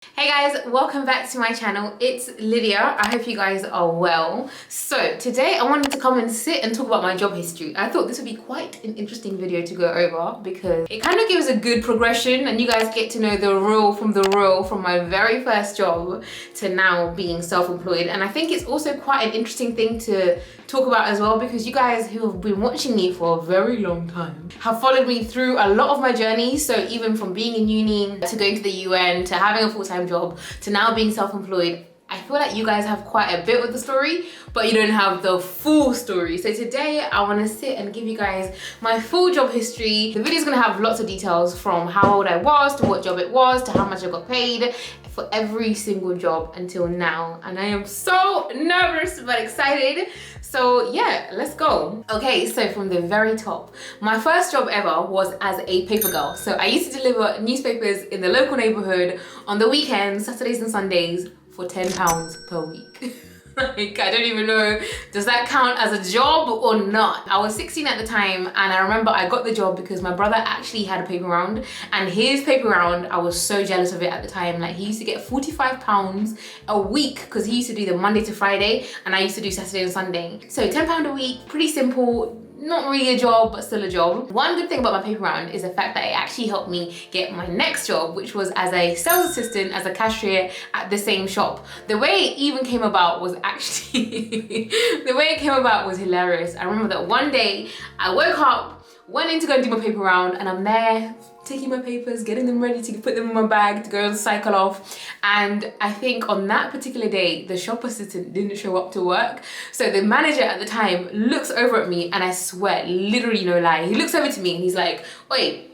Hey guys, welcome back to my channel. It's Lydia. I hope you guys are well. So today I wanted to come and sit and talk about my job history. I thought this would be quite an interesting video to go over because it kind of gives a good progression and you guys get to know the real from my very first job to now being self-employed. And I think it's also quite an interesting thing to talk about as well because you guys who have been watching me for a very long time have followed me through a lot of my journey. So even from being in uni to going to the UN to having a full-time job to now being self-employed, I feel like you guys have quite a bit of the story, but you don't have the full story. So today I want to sit and give you guys my full job history. The video is going to have lots of details from how old I was to what job it was to how much I got paid for every single job until now. And I am so nervous but excited. So yeah, let's go. Okay, so from the very top, my first job ever was as a paper girl. So I used to deliver newspapers in the local neighborhood on the weekends, Saturdays and Sundays, for £10 per week. Like, I don't even know, does that count as a job or not? I was 16 at the time and I remember I got the job because my brother actually had a paper round, and his paper round, I was so jealous of it at the time. Like, he used to get £45 a week because he used to do the Monday to Friday and I used to do Saturday and Sunday. So £10 a week, pretty simple. Not really a job, but still a job. One good thing about my paper round is the fact that it actually helped me get my next job, which was as a sales assistant, as a cashier at the same shop. The way it even came about was actually, the way it came about was hilarious. I remember that one day I woke up, went in to go and do my paper round, and I'm there taking my papers, getting them ready to put them in my bag to go and cycle off. And I think on that particular day, the shop assistant didn't show up to work. So the manager at the time looks over at me, and I swear, literally no lie, he looks over to me and he's like, "Wait,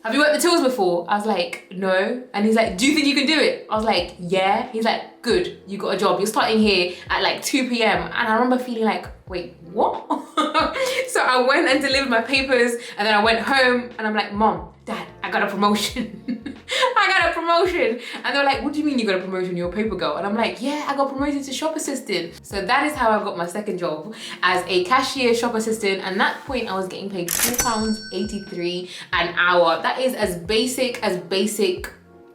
have you worked the tills before?" I was like, "No." And he's like, "Do you think you can do it?" I was like, "Yeah." He's like, "Good, you got a job. You're starting here at like 2 p.m. And I remember feeling like, wait, what? So I went and delivered my papers, and then I went home and I'm like, "Mom, Dad, I got a promotion." I got a promotion. And they're like, "What do you mean you got a promotion? You're a paper girl." And I'm like, "Yeah, I got promoted to shop assistant." So that is how I got my second job, as a cashier shop assistant. And at that point I was getting paid £4.83 an hour. That is as basic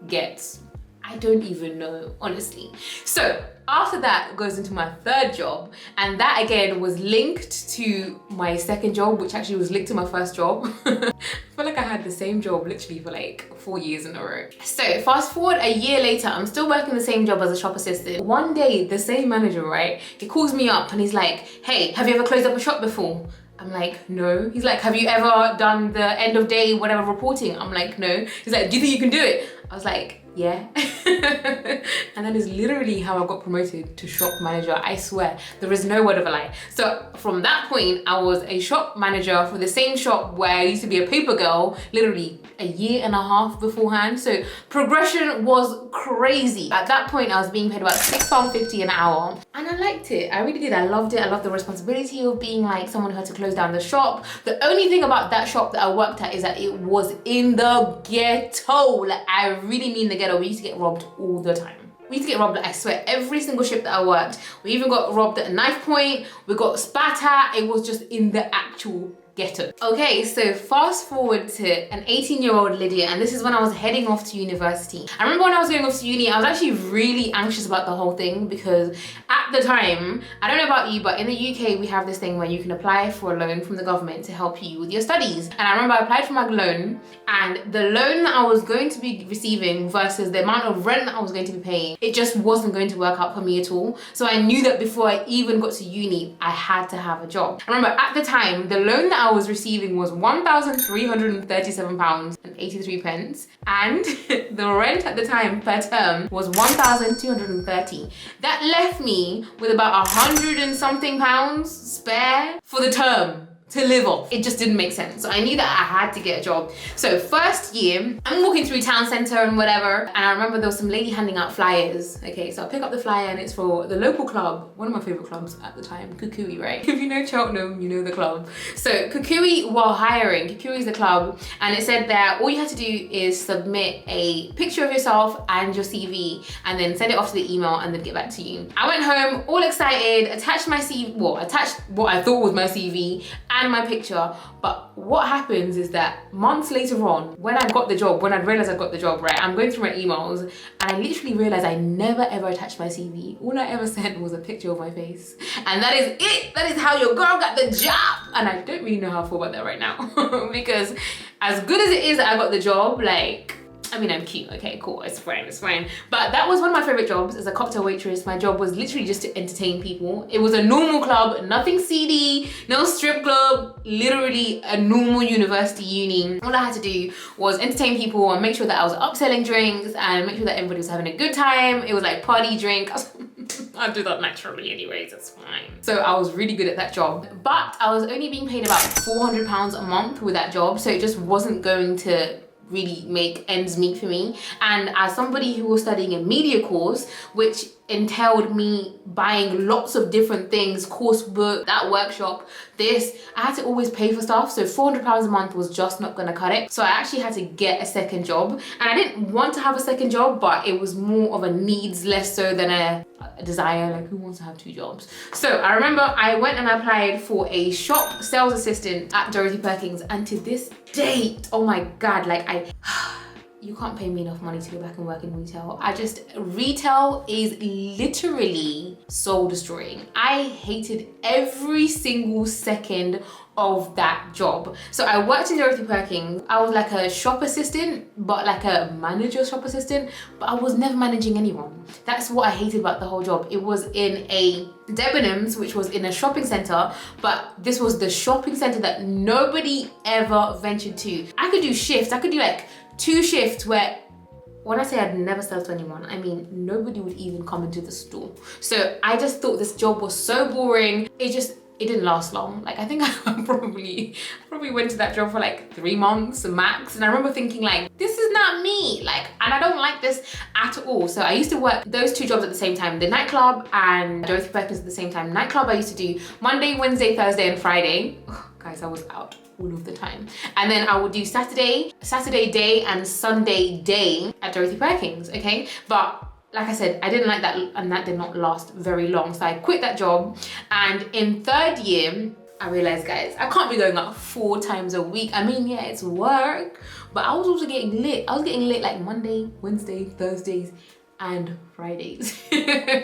gets. I don't even know, honestly. So after that goes into my third job, and that again was linked to my second job, which actually was linked to my first job. I feel like I had the same job literally for like 4 years in a row. So fast forward a year later, I'm still working the same job as a shop assistant. One day, the same manager, right, he calls me up and he's like, "Hey, have you ever closed up a shop before?" I'm like, "No." He's like, "Have you ever done the end of day whatever reporting?" I'm like, "No." He's like, "Do you think you can do it?" I was like, "Yeah." And that is literally how I got promoted to shop manager. I swear, there is no word of a lie. So from that point, I was a shop manager for the same shop where I used to be a paper girl, literally a year and a half beforehand. So progression was crazy. At that point, I was being paid about £6.50 an hour. And I liked it. I really did. I loved it. I loved the responsibility of being like someone who had to close down the shop. The only thing about that shop that I worked at is that it was in the ghetto. Like, I really mean the ghetto. We used to get robbed all the time. We used to get robbed, I swear, every single shift that I worked. We even got robbed at a knife point. We got spat at. It was just in the actual ghetto. Okay, so fast forward to an 18-year-old Lydia, and this is when I was heading off to university. I remember when I was going off to uni, I was actually really anxious about the whole thing because at the time, I don't know about you, but in the UK, we have this thing where you can apply for a loan from the government to help you with your studies. And I remember I applied for my loan, and the loan that I was going to be receiving versus the amount of rent that I was going to be paying, it just wasn't going to work out for me at all. So I knew that before I even got to uni, I had to have a job. I remember at the time, the loan that I was receiving was £1,337.83, and the rent at the time per term was £1,230. That left me with about 100 and something pounds spare for the term to live off. It just didn't make sense. So I knew that I had to get a job. So first year, I'm walking through town center and whatever, and I remember there was some lady handing out flyers. Okay, so I pick up the flyer and it's for the local club, one of my favorite clubs at the time, Kukui, right? If you know Cheltenham, you know the club. So Kukui while hiring, Kukui is the club, and it said that all you had to do is submit a picture of yourself and your CV and then send it off to the email and then get back to you. I went home all excited, attached my CV, well, attached what I thought was my CV, and my picture. But what happens is that months later on, when I got the job, when I realized I got the job, right, I'm going through my emails and I literally realized I never ever attached my CV. All I ever sent was a picture of my face. And that is it. That is how your girl got the job. And I don't really know how I feel about that right now. Because as good as it is that I got the job, like, I mean, I'm cute, okay, cool, it's fine, it's fine. But that was one of my favorite jobs as a cocktail waitress. My job was literally just to entertain people. It was a normal club, nothing seedy, no strip club, literally a normal university uni. All I had to do was entertain people and make sure that I was upselling drinks and make sure that everybody was having a good time. It was like party drink. I'll do that naturally anyways, it's fine. So I was really good at that job, but I was only being paid about £400 a month with that job. So it just wasn't going to really make ends meet for me. And as somebody who was studying a media course, which entailed me buying lots of different things, course book, that workshop, this, I had to always pay for stuff. So £400 a month was just not gonna cut it. So I actually had to get a second job. And I didn't want to have a second job, but it was more of a needs, less so than a desire. Like, who wants to have two jobs? So I remember I went and applied for a shop sales assistant at Dorothy Perkins, and to this date, oh my God, like you can't pay me enough money to go back and work in retail. Retail is literally soul destroying. I hated every single second of that job. So I worked in Dorothy Perkins. I was like a shop assistant, but like a manager shop assistant, but I was never managing anyone. That's what I hated about the whole job. It was in a Debenhams, which was in a shopping center, but this was the shopping center that nobody ever ventured to. I could do shifts. I could do like 2 shifts where, when I say I'd never sell to anyone, I mean nobody would even come into the store. So I just thought this job was so boring. It didn't last long. Like, I think I probably went to that job for like 3 months max. And I remember thinking like, this is not me. Like, and I don't like this at all. So I used to work those 2 jobs at the same time, the nightclub and Dorothy Perkins at the same time. Nightclub I used to do Monday, Wednesday, Thursday, and Friday. Ugh, guys, I was out all of the time. And then I would do Saturday day and Sunday day at Dorothy Perkins, okay? But like I said, I didn't like that, and that did not last very long. So I quit that job, and in 3rd year, I realized, guys, I can't be going out 4 times a week. I mean, yeah, it's work, but I was also getting lit. I was getting lit like Monday, Wednesday, Thursdays, and Fridays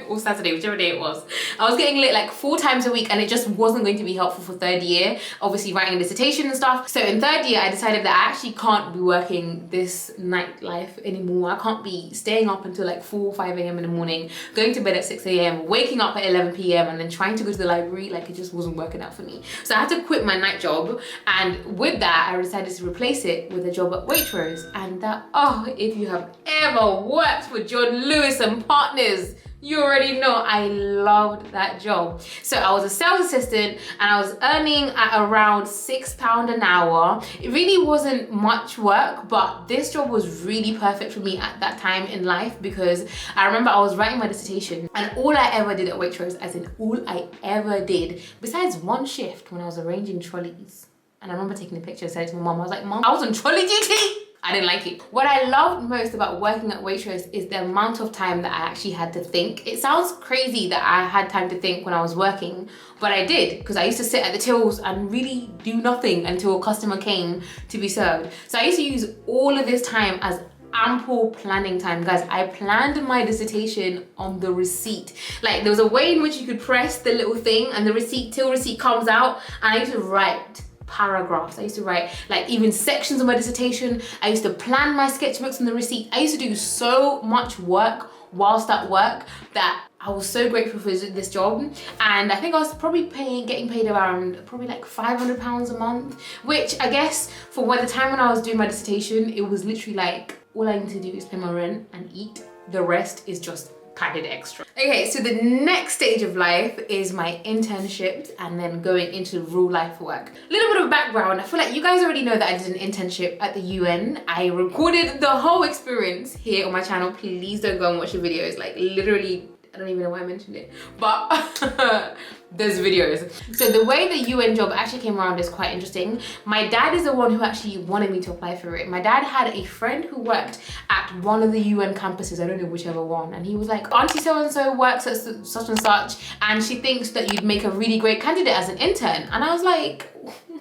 or Saturday, whichever day it was. I was getting lit like 4 times a week, and it just wasn't going to be helpful for 3rd year, obviously writing a dissertation and stuff. So in 3rd year, I decided that I actually can't be working this nightlife anymore. I can't be staying up until like 4 or 5 a.m. in the morning, going to bed at 6 a.m., waking up at 11 p.m. and then trying to go to the library. Like, it just wasn't working out for me. So I had to quit my night job, and with that, I decided to replace it with a job at Waitrose. And that, oh, if you have ever worked with John Lewis and Partners, you already know I loved that job. So I was a sales assistant and I was earning at around £6 an hour. It really wasn't much work, but this job was really perfect for me at that time in life, because I remember I was writing my dissertation, and all I ever did at Waitrose, as in all I ever did, besides 1 shift when I was arranging trolleys, and I remember taking a picture and saying to my mom, I was like, Mom, I was on trolley duty. I didn't like it. What I loved most about working at Waitrose is the amount of time that I actually had to think. It sounds crazy that I had time to think when I was working, but I did, because I used to sit at the tills and really do nothing until a customer came to be served. So I used to use all of this time as ample planning time. Guys, I planned my dissertation on the receipt. Like, there was a way in which you could press the little thing and the receipt, till receipt comes out, and I used to write paragraphs. I used to write like even sections of my dissertation. I used to plan my sketchbooks on the receipt. I used to do so much work whilst at work that I was so grateful for this job. And I think I was probably getting paid around probably like £500 a month, which I guess for the time when I was doing my dissertation, it was literally like, all I need to do is pay my rent and eat. The rest is just padded extra. Okay, so the next stage of life is my internship and then going into real life work. A little bit of background. I feel like you guys already know that I did an internship at the UN. I recorded the whole experience here on my channel. Please don't go and watch the videos. Like, literally, I don't even know why I mentioned it, but there's videos. So the way the UN job actually came around is quite interesting. My dad is the one who actually wanted me to apply for it. My dad had a friend who worked at one of the UN campuses, I don't know whichever one, and he was like, Auntie so-and-so works at such and such, and she thinks that you'd make a really great candidate as an intern. And I was like,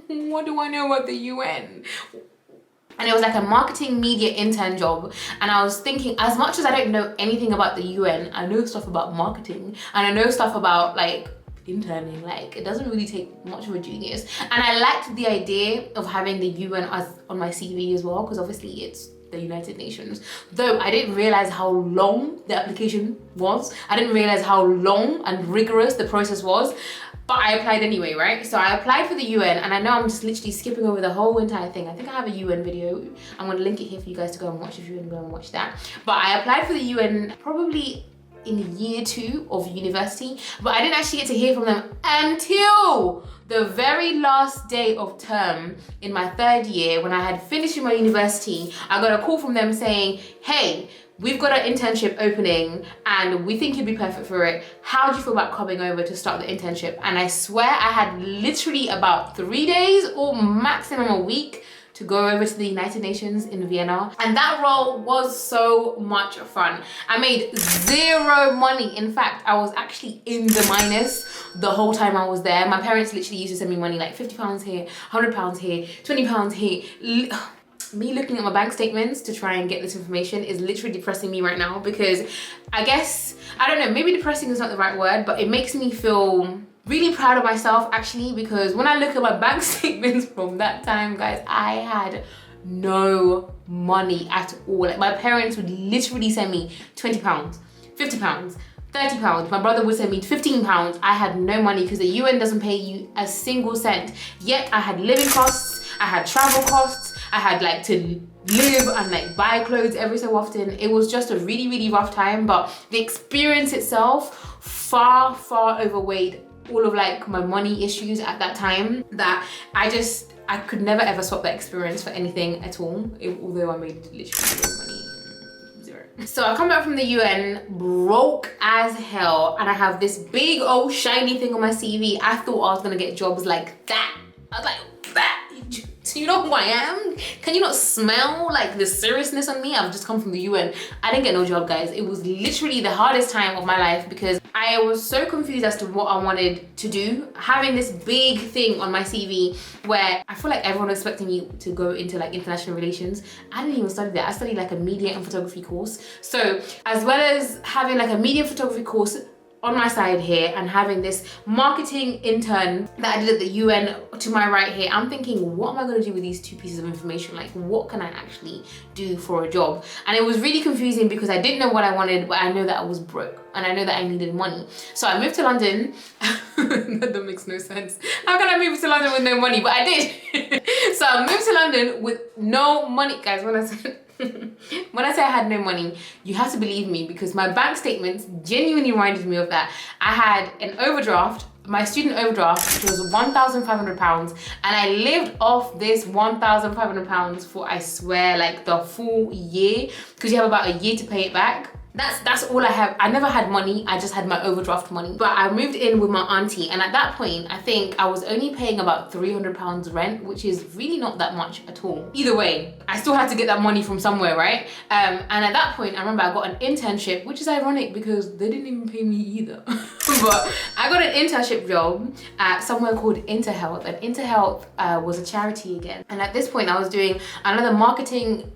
what do I know about the UN? And it was like a marketing media intern job. And I was thinking, as much as I don't know anything about the UN, I know stuff about marketing and I know stuff about like interning. Like, it doesn't really take much of a genius. And I liked the idea of having the UN as on my CV as well, because obviously it's the United Nations. Though I didn't realize how long the application was. I didn't realize how long and rigorous the process was. But I applied anyway, right? So I applied for the UN, and I know I'm just literally skipping over the whole entire thing. I think I have a UN video. I'm gonna link it here for you guys to go and watch if you want to go and watch that. But I applied for the UN probably in year 2 of university, but I didn't actually get to hear from them until the very last day of term in my 3rd year. When I had finished my university, I got a call from them saying, hey, we've got an internship opening and we think you'd be perfect for it. How do you feel about coming over to start the internship? And I swear I had literally about 3 days or maximum a week to go over to the United Nations in Vienna. And that role was so much fun. I made 0 money. In fact, I was actually in the minus the whole time I was there. My parents literally used to send me money like £50 here, £100 here, £20 here. Me looking at my bank statements to try and get this information is literally depressing me right now, because I guess, I don't know, maybe depressing is not the right word, but it makes me feel really proud of myself actually, because when I look at my bank statements from that time, guys, I had no money at all. Like, my parents would literally send me £20, £50, £30. My brother would send me £15. I had no money because the UN doesn't pay you a single cent. Yet I had living costs, I had travel costs, I had like to live and like buy clothes every so often. It was just a really, really rough time, but the experience itself far, far overweighed all of like my money issues at that time, that I could never ever swap that experience for anything at all, although I made literally zero money. So I come back from the UN broke as hell, and I have this big old shiny thing on my CV. I thought I was gonna get jobs like that. I was like, that? Do you know who I am? Can you not smell like the seriousness on me? I've just come from the UN. I didn't get no job, guys. It was literally the hardest time of my life because I was so confused as to what I wanted to do. Having this big thing on my CV where I feel like everyone was expecting me to go into like international relations. I didn't even study that. I studied like a media and photography course. So as well as having like a media photography course on my side here and having this marketing intern that I did at the UN to my right here, I'm thinking, what am I going to do with these 2 pieces of information? Like, what can I actually do for a job? And it was really confusing because I didn't know what I wanted, but I know that I was broke and I know that I needed money. So I moved to London. That makes no sense. How can I move to London with no money? But I did. So I moved to London with no money. Guys, when I say I had no money, you have to believe me, because my bank statements genuinely reminded me of that. I had an overdraft, my student overdraft, which was £1,500, and I lived off this £1,500 for, I swear, like the full year, because you have about a year to pay it back. That's all I have. I never had money, I just had my overdraft money. But I moved in with my auntie, and at that point, I think I was only paying about £300 rent, which is really not that much at all. Either way, I still had to get that money from somewhere, right? And at that point, I remember I got an internship, which is ironic because they didn't even pay me either. But I got an internship job at somewhere called Interhealth, and Interhealth was a charity again. And at this point, I was doing another marketing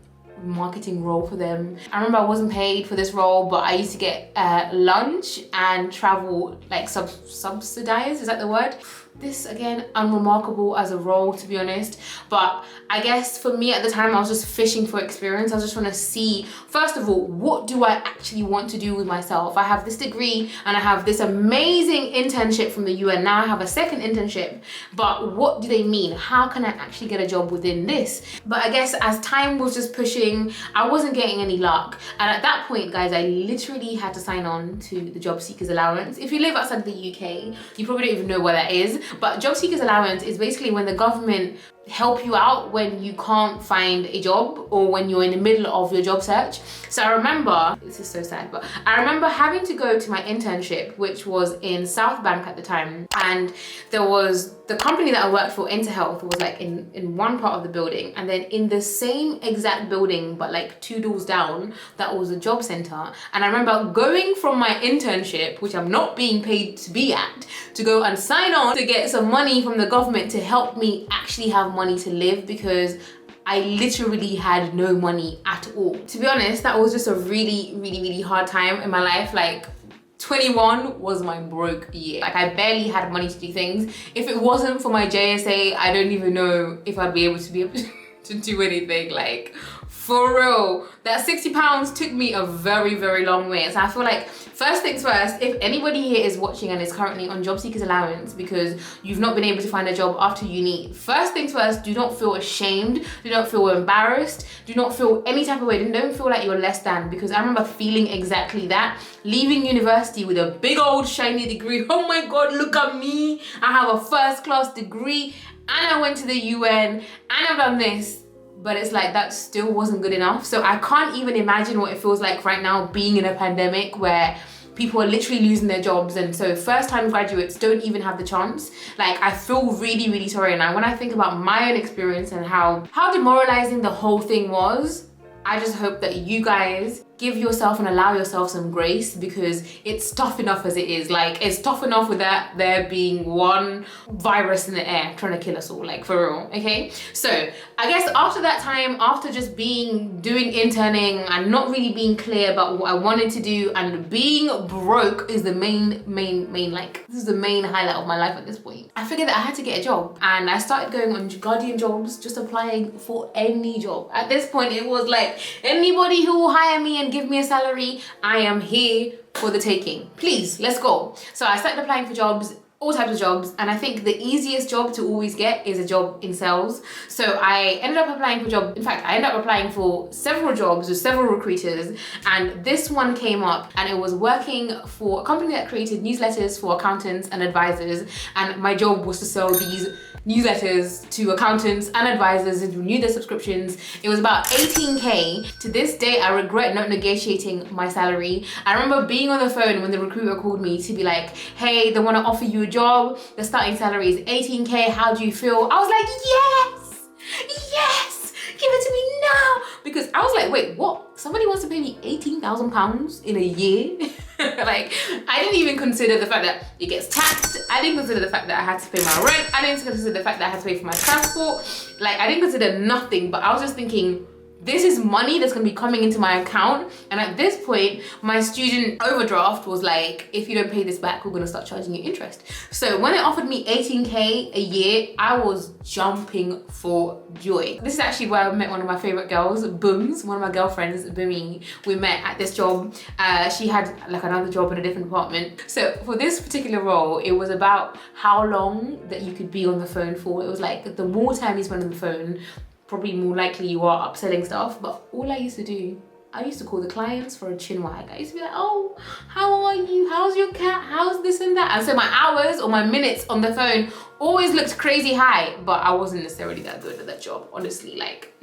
role for them. I remember I wasn't paid for this role, but I used to get lunch and travel like subsidized, is that the word? This, again, unremarkable as a role, to be honest. But I guess for me at the time, I was just fishing for experience. I was just trying to see, first of all, what do I actually want to do with myself? I have this degree and I have this amazing internship from the UN. Now I have a second internship, but what do they mean? How can I actually get a job within this? But I guess as time was just pushing, I wasn't getting any luck. And at that point, guys, I literally had to sign on to the job seekers allowance. If you live outside the UK, you probably don't even know what that is. But job seekers allowance is basically when the government help you out when you can't find a job or when you're in the middle of your job search. So I remember, this is so sad, but I remember having to go to my internship, which was in South Bank at the time, and there was the company that I worked for, Interhealth, was like in one part of the building, and then in the same exact building but like 2 doors down, that was a job center. And I remember going from my internship, which I'm not being paid to be at, to go and sign on to get some money from the government to help me actually have money to live, because I literally had no money at all. To be honest, that was just a really hard time in my life. Like 21 was my broke year. Like I barely had money to do things. If it wasn't for my JSA, I don't even know if I'd be able to do anything. Like for real, that £60 took me a very long way. So I feel like, first things first, if anybody here is watching and is currently on job seekers allowance because you've not been able to find a job after uni, first things first, do not feel ashamed, do not feel embarrassed, do not feel any type of way, don't feel like you're less than, because I remember feeling exactly that, leaving university with a big old shiny degree. Oh my God, look at me, I have a first-class degree and I went to the UN and I've done this. But it's like that still wasn't good enough. So I can't even imagine what it feels like right now being in a pandemic where people are literally losing their jobs, and so first-time graduates don't even have the chance. Like I feel really sorry. And when I think about my own experience and how demoralizing the whole thing was, I just hope that you guys give yourself and allow yourself some grace, because it's tough enough as it is. Like it's tough enough with that there being one virus in the air trying to kill us all, like for real, okay? So I guess after that time, after just doing interning and not really being clear about what I wanted to do, and being broke is the main like, this is the main highlight of my life at this point, I figured that I had to get a job, and I started going on Guardian jobs, just applying for any job. At this point it was like, anybody who will hire me and give me a salary, I am here for the taking. Please, let's go. So I started applying for jobs, all types of jobs, and I think the easiest job to always get is a job in sales. So I ended up applying for a job. In fact, I ended up applying for several jobs with several recruiters, and this one came up, and it was working for a company that created newsletters for accountants and advisors, and my job was to sell these newsletters to accountants and advisors and renew their subscriptions. It was about 18K. To this day, I regret not negotiating my salary. I remember being on the phone when the recruiter called me to be like, hey, they want to offer you a job. The starting salary is 18K. How do you feel? I was like, yes, give it to me now. Because I was like, wait, what? Somebody wants to pay me £18,000 in a year? Like, I didn't even consider the fact that it gets taxed. I didn't consider the fact that I had to pay my rent. I didn't consider the fact that I had to pay for my transport. Like, I didn't consider nothing, but I was just thinking, this is money that's gonna be coming into my account. And at this point, my student overdraft was like, if you don't pay this back, we're gonna start charging you interest. So when it offered me 18K a year, I was jumping for joy. This is actually where I met one of my favorite girls, Booms, one of my girlfriends, Boomy. We met at this job. She had like another job in a different department. So for this particular role, it was about how long that you could be on the phone for. It was like, the more time you spend on the phone, probably more likely you are upselling stuff. But all I used to do, I used to call the clients for a chin wag. I used to be like, oh, how are you? How's your cat? How's this and that? And so my hours or my minutes on the phone always looked crazy high, but I wasn't necessarily that good at that job, honestly. Like,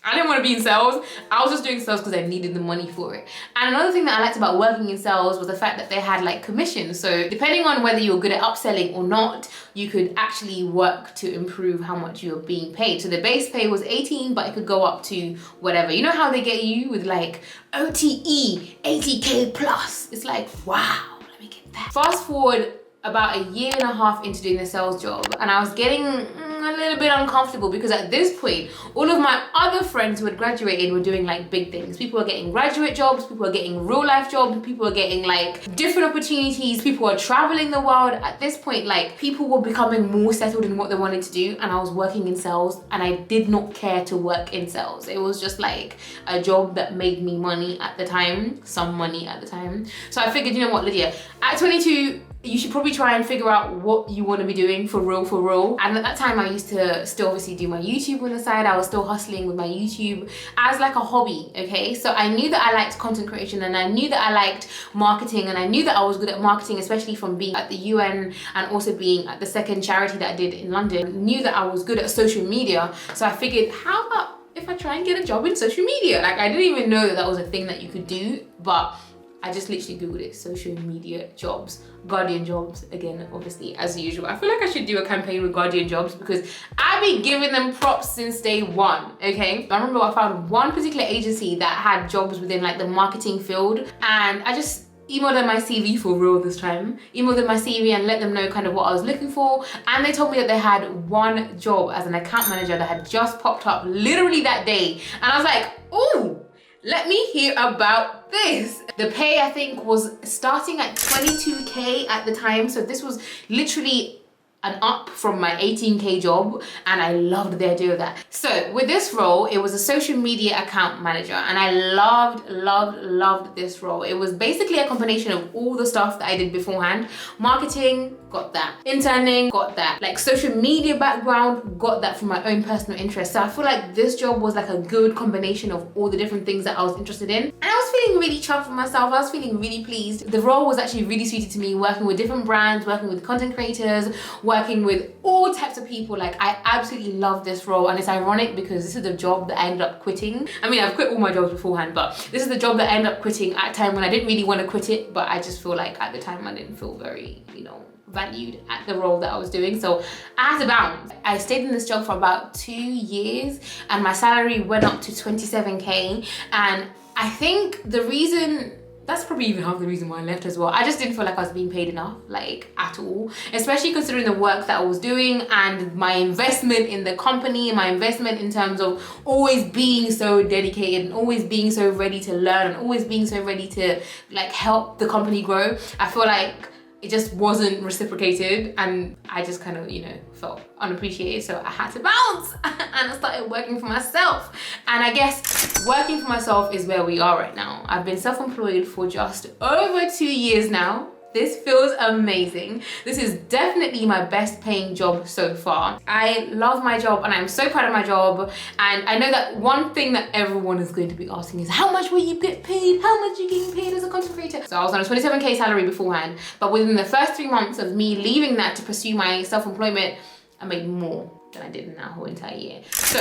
I didn't want to be in sales. I was just doing sales because I needed the money for it. And another thing that I liked about working in sales was the fact that they had like commissions. So depending on whether you're good at upselling or not, you could actually work to improve how much you're being paid. So the base pay was 18, but it could go up to whatever. You know how they get you with like OTE, 80K plus. It's like, wow, let me get that. Fast forward about a year and a half into doing the sales job, and I was getting a little bit uncomfortable, because at this point, all of my other friends who had graduated were doing like big things. People are getting graduate jobs, people are getting real life jobs, people are getting like different opportunities, people are traveling the world. At this point, like, people were becoming more settled in what they wanted to do, and I was working in sales, and I did not care to work in sales. It was just like a job that made me money at the time, some money at the time. So I figured, you know what, Lydia, at 22, you should probably try and figure out what you want to be doing for real. And at that time I used to still obviously do my YouTube on the side. I was still hustling with my YouTube as like a hobby, okay? So I knew that I liked content creation, and I knew that I liked marketing, and I knew that I was good at marketing, especially from being at the UN and also being at the second charity that I did in London. I knew that I was good at social media, so I figured, how about if I try and get a job in social media? Like, I didn't even know that that was a thing that you could do, but I just literally googled it, social media jobs, Guardian jobs, again, obviously, as usual. I feel like I should do a campaign with Guardian jobs because I've been giving them props since day one, okay? I remember I found one particular agency that had jobs within like the marketing field, and I just emailed them my CV for real this time. Emailed them my CV and let them know kind of what I was looking for. And they told me that they had one job as an account manager that had just popped up literally that day. And I was like, ooh, let me hear about this. The pay, I think, was starting at 22K at the time. So this was literally an up from my 18K job, and I loved the idea of that. So with this role, it was a social media account manager, and I loved this role. It was basically a combination of all the stuff that I did beforehand. Marketing, got that. Interning, got that. Like social media background, got that from my own personal interest. So I feel like this job was like a good combination of all the different things that I was interested in. And I was feeling really chuffed with myself. I was feeling really pleased. The role was actually really suited to me, working with different brands, working with content creators, working with all types of people. Like, I absolutely love this role, and it's ironic because this is the job that I ended up quitting. I mean, I've quit all my jobs beforehand, but this is the job that I ended up quitting at a time when I didn't really want to quit it, but I just feel like at the time I didn't feel very, you know, valued at the role that I was doing. So I had to bounce. I stayed in this job for about 2 years, and my salary went up to 27K. And I think the reason, that's probably even half the reason why I left as well. I just didn't feel like I was being paid enough, like at all, especially considering the work that I was doing and my investment in the company, and my investment in terms of always being so dedicated and always being so ready to learn and always being so ready to like help the company grow. I feel like it just wasn't reciprocated, and I just kind of, you know, felt unappreciated. So I had to bounce and I started working for myself. And I guess working for myself is where we are right now. I've been self-employed for just over 2 years now. This feels amazing. This is definitely my best paying job so far. I love my job and I'm so proud of my job. And I know that one thing that everyone is going to be asking is, how much will you get paid? How much are you getting paid as a content creator? So I was on a 27K salary beforehand, but within the first 3 months of me leaving that to pursue my self-employment, I made more than I did in that whole entire year. So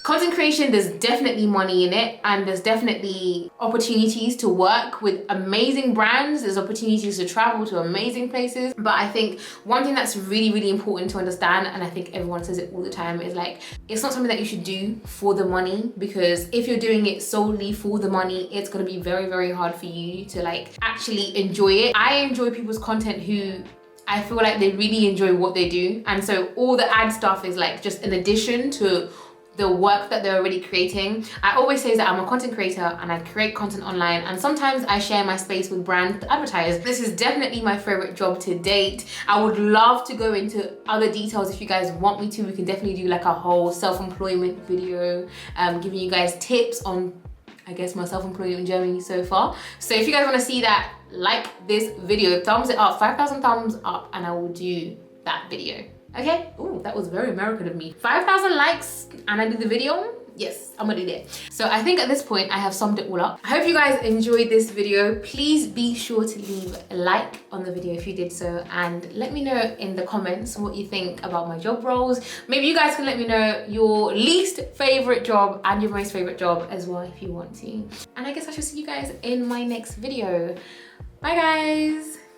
content creation, there's definitely money in it, and there's definitely opportunities to work with amazing brands. There's opportunities to travel to amazing places. But I think one thing that's really important to understand, and I think everyone says it all the time, is like, it's not something that you should do for the money, because if you're doing it solely for the money, it's going to be very hard for you to like actually enjoy it. I enjoy people's content who I feel like they really enjoy what they do, and so all the ad stuff is like just an addition to the work that they're already creating. I always say that I'm a content creator and I create content online, and sometimes I share my space with brands to advertise. This is definitely my favorite job to date. I would love to go into other details if you guys want me to. We can definitely do like a whole self-employment video, giving you guys tips on, I guess, my self-employment journey so far. So if you guys want to see that, like this video, thumbs it up, 5,000 thumbs up, and I will do that video. Okay? Ooh, that was very American of me. 5,000 likes and I do the video. Yes, I'm gonna do that. So I think at this point I have summed it all up. I hope you guys enjoyed this video. Please be sure to leave a like on the video if you did so, and let me know in the comments what you think about my job roles. Maybe you guys can let me know your least favorite job and your most favorite job as well if you want to. And I guess I shall see you guys in my next video. Bye guys.